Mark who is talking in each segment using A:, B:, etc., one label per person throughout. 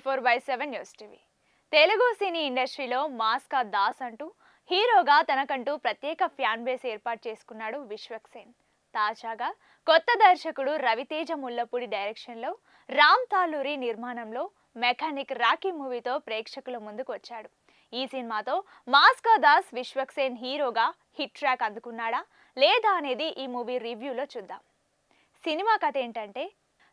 A: 24/7 news TV. Telugu సినీ ఇండస్ట్రీలో మాస్కా దాస్ అంటూ హీరోగా తనకంటూ ప్రత్యేక ఫ్యాన్ బేస్ ఏర్పాటు చేసుకున్నాడు విశ్వక్సేన్. తాజాగా కొత్త దర్శకుడు రవితేజ ముల్లపూడి డైరెక్షన్లో రామ్ తాలూరి నిర్మాణంలో మెకానిక్ రాకీ మూవీతో ప్రేక్షకుల ముందుకు వచ్చాడు. ఈ సినిమాతో మాస్కా దాస్ విశ్వక్సేన్ హీరోగా హిట్ ట్రాక్ అందుకున్నాడా లేదా అనేది ఈ మూవీ రివ్యూలో చూద్దాం. సినిమా కథ ఏంటంటే,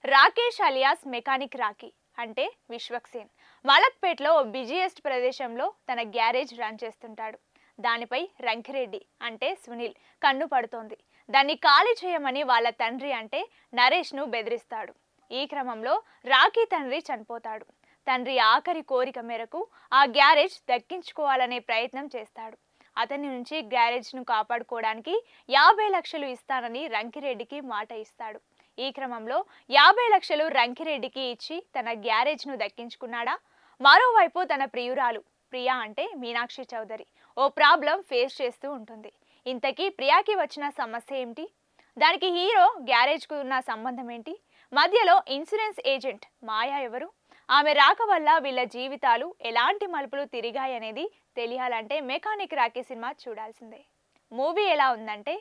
A: రాకేష్ అలియాస్ మెకానిక్ రాకీ అంటే విశ్వక్సేన్ మలక్పేట్లో బిజీయెస్ట్ ప్రదేశంలో తన గ్యారేజ్ రన్ చేస్తుంటాడు. దానిపై రంకిరెడ్డి అంటే సునీల్ కన్ను పడుతోంది. దాన్ని ఖాళీ చేయమని వాళ్ళ తండ్రి అంటే నరేష్ను బెదిరిస్తాడు. ఈ క్రమంలో రాకీ తండ్రి చనిపోతాడు. తండ్రి ఆఖరి కోరిక మేరకు ఆ గ్యారేజ్ దక్కించుకోవాలనే ప్రయత్నం చేస్తాడు. అతని నుంచి గ్యారేజ్ను కాపాడుకోవడానికి 50 లక్షలు ఇస్తానని రంకిరెడ్డికి మాట ఇస్తాడు. ఈ క్రమంలో 50 లక్షలు రంకిరెడ్డికి ఇచ్చి తన గ్యారేజ్ను దక్కించుకున్నాడా? మరోవైపు తన ప్రియురాలు ప్రియా అంటే మీనాక్షి చౌదరి ఓ ప్రాబ్లం ఫేస్ చేస్తూ ఉంటుంది. ఇంతకీ ప్రియాకి వచ్చిన సమస్య ఏమిటి? దానికి హీరో గ్యారేజ్కు ఉన్న సంబంధం ఏంటి? మధ్యలో ఇన్సూరెన్స్ ఏజెంట్ మాయా ఎవరు? ఆమె రాక వల్ల వీళ్ళ జీవితాలు ఎలాంటి మలుపులు తిరిగాయనేది తెలియాలంటే మెకానిక్ రాకీ సినిమా చూడాల్సిందే. మూవీ ఎలా ఉందంటే,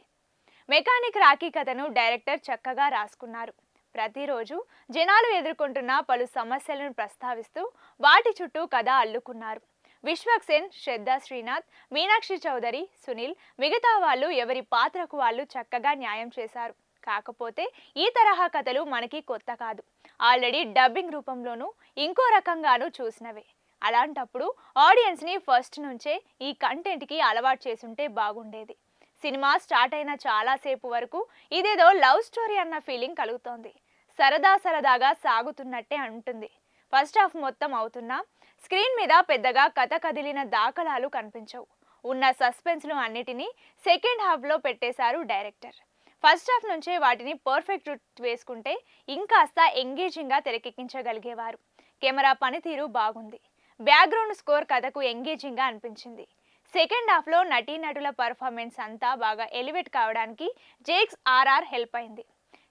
A: మెకానిక్ రాకీ కథను డైరెక్టర్ చక్కగా రాసుకున్నారు. ప్రతిరోజు జనాలు ఎదుర్కొంటున్న పలు సమస్యలను ప్రస్తావిస్తూ వాటి చుట్టూ కథ అల్లుకున్నారు. విశ్వక్సేన్, శ్రద్ధా శ్రీనాథ్, మీనాక్షి చౌదరి, సునీల్ మిగతా వాళ్ళు ఎవరి పాత్రకు వాళ్ళు చక్కగా న్యాయం చేశారు. కాకపోతే ఈ తరహా కథలు మనకి కొత్త కాదు. ఆల్రెడీ డబ్బింగ్ రూపంలోనూ ఇంకో రకంగానూ చూసినవే. అలాంటప్పుడు ఆడియన్స్ని ఫస్ట్ నుంచే ఈ కంటెంట్కి అలవాటు చేసుంటే బాగుండేది. సినిమా స్టార్ట్ అయిన చాలాసేపు వరకు ఇదేదో లవ్ స్టోరీ అన్న ఫీలింగ్ కలుగుతోంది. సరదాగా సాగుతున్నట్టే ఉంటుంది. ఫస్ట్ హాఫ్ మొత్తం అవుతున్నా స్క్రీన్ మీద పెద్దగా కథ కదిలిన దాఖలాలు కనిపించవు. ఉన్న సస్పెన్స్లు అన్నిటినీ సెకండ్ హాఫ్లో పెట్టేశారు డైరెక్టర్. ఫస్ట్ హాఫ్ నుంచే వాటిని పర్ఫెక్ట్ వేసుకుంటే ఇంకాస్త ఎంగేజింగ్గా తెరకెక్కించగలిగేవారు. కెమెరా పనితీరు బాగుంది. బ్యాక్గ్రౌండ్ స్కోర్ కథకు ఎంగేజింగ్గా అనిపించింది. సెకండ్ హాఫ్లో నటీనటుల పర్ఫార్మెన్స్ అంతా బాగా ఎలివేట్ కావడానికి JXRR హెల్ప్ అయింది.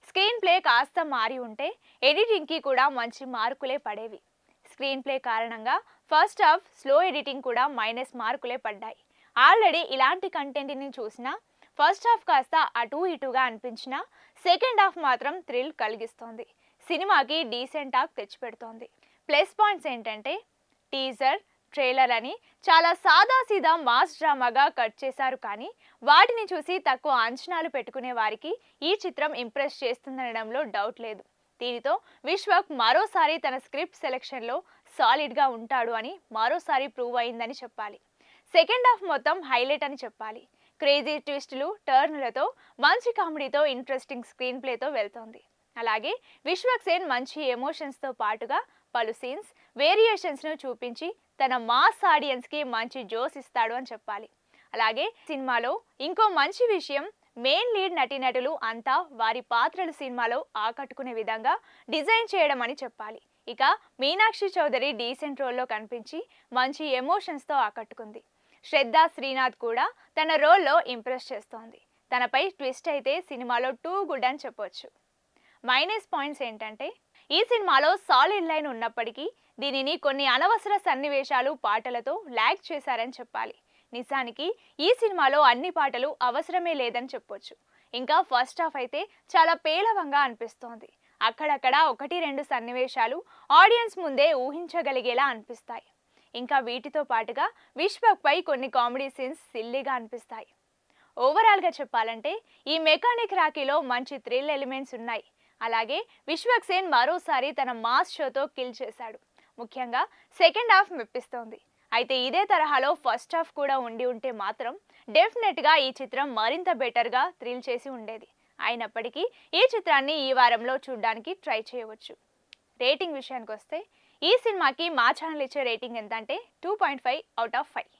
A: స్క్రీన్ ప్లే కాస్త మారి ఉంటే ఎడిటింగ్కి కూడా మంచి మార్కులే పడేవి. స్క్రీన్ ప్లే కారణంగా ఫస్ట్ హాఫ్ స్లో ఎడిటింగ్ కూడా మైనస్ మార్కులే పడ్డాయి. ఆల్రెడీ ఇలాంటి కంటెంట్ని చూసినా ఫస్ట్ హాఫ్ కాస్త అటూ ఇటుగా అనిపించినా సెకండ్ హాఫ్ మాత్రం థ్రిల్ కలిగిస్తోంది. సినిమాకి డీసెంట్ టాక్ తెచ్చిపెడుతోంది. ప్లస్ పాయింట్స్ ఏంటంటే, టీజర్, ట్రైలర్ అని చాలా సాదాసీదా మాస్ డ్రామాగా కట్ చేశారు. కానీ వాటిని చూసి తక్కువ అంచనాలు పెట్టుకునే వారికి ఈ చిత్రం ఇంప్రెస్ చేస్తుందనడంలో డౌట్ లేదు. దీనితో విశ్వక్ మరోసారి తన స్క్రిప్ట్ సెలెక్షన్లో సాలిడ్గా ఉంటాడు అని మరోసారి ప్రూవ్ అయిందని చెప్పాలి. సెకండ్ హాఫ్ మొత్తం హైలైట్ అని చెప్పాలి. క్రేజీ ట్విస్టులు, టర్న్లతో, మంచి కామెడీతో, ఇంట్రెస్టింగ్ స్క్రీన్ ప్లేతో వెళ్తోంది. అలాగే విశ్వక్సేన్ మంచి ఎమోషన్స్తో పాటుగా పలు సీన్స్ వేరియేషన్స్ను చూపించి తన మాస్ ఆడియన్స్కి మంచి జోస్ ఇస్తాడు అని చెప్పాలి. అలాగే సినిమాలో ఇంకో మంచి విషయం, మెయిన్ లీడ్ నటీనటులు అంతా వారి పాత్రలు సినిమాలో ఆకట్టుకునే విధంగా డిజైన్ చేయడం అని చెప్పాలి. ఇక మీనాక్షి చౌదరి డీసెంట్ రోల్లో కనిపించి మంచి ఎమోషన్స్తో ఆకట్టుకుంది. శ్రద్ధా శ్రీనాథ్ కూడా తన రోల్లో ఇంప్రెస్ చేస్తోంది. తనపై ట్విస్ట్ అయితే సినిమాలో టూ గుడ్ అని చెప్పొచ్చు. మైనస్ పాయింట్స్ ఏంటంటే, ఈ సినిమాలో సాలిడ్ లైన్ ఉన్నప్పటికీ దీనిని కొన్ని అనవసర సన్నివేశాలు, పాటలతో ల్యాగ్ చేశారని చెప్పాలి. నిజానికి ఈ సినిమాలో అన్ని పాటలు అవసరమే లేదని చెప్పొచ్చు. ఇంకా ఫస్ట్ హాఫ్ అయితే చాలా పేలవంగా అనిపిస్తోంది. అక్కడక్కడ 1-2 సన్నివేశాలు ఆడియన్స్ ముందే ఊహించగలిగేలా అనిపిస్తాయి. ఇంకా వీటితో పాటుగా విశ్వక్ పై కొన్ని కామెడీ సీన్స్ సిల్లీగా అనిపిస్తాయి. ఓవరాల్గా చెప్పాలంటే ఈ మెకానిక్ రాకీలో మంచి థ్రిల్ ఎలిమెంట్స్ ఉన్నాయి. అలాగే విశ్వక్సేన్ మరోసారి తన మాస్ షోతో కిల్ చేశాడు. ముఖ్యంగా సెకండ్ హాఫ్ మెప్పిస్తోంది. అయితే ఇదే తరహాలో ఫస్ట్ హాఫ్ కూడా ఉంటే మాత్రం డెఫినెట్గా ఈ చిత్రం మరింత బెటర్గా థ్రిల్ చేసి ఉండేది. అయినప్పటికీ ఈ చిత్రాన్ని ఈ వారంలో చూడడానికి ట్రై చేయవచ్చు. రేటింగ్ విషయానికి వస్తే ఈ సినిమాకి మా ఛానల్ ఇచ్చే రేటింగ్ ఎంత అంటే 2.5 out of 5.